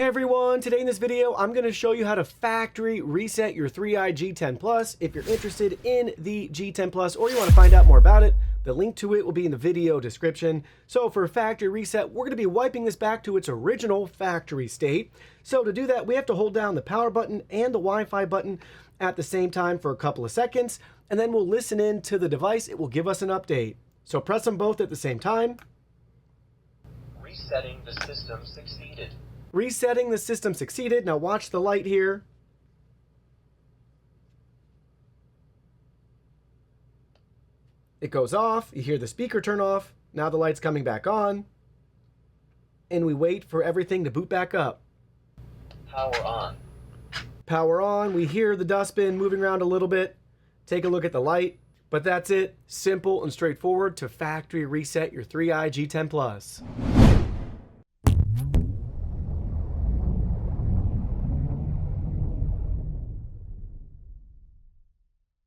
Hey everyone, today in this video I'm going to show you how to factory reset your 3i G10 Plus. If you're interested in the G10 Plus or you want to find out more about it, the link to it will be in the video description. So for factory reset, we're going to be wiping this back to its original factory state. So to do that, we have to hold down the power button and the Wi-Fi button at the same time for a couple of seconds, and then we'll listen in to the device. It will give us an update. So press them both at the same time. Resetting the system succeeded. Resetting the system succeeded. Now watch the light here. It goes off. You hear the speaker turn off. Now the light's coming back on. And we wait for everything to boot back up. Power on. Power on. We hear the dustbin moving around a little bit. Take a look at the light. But that's it. Simple and straightforward to factory reset your 3i G10 Plus.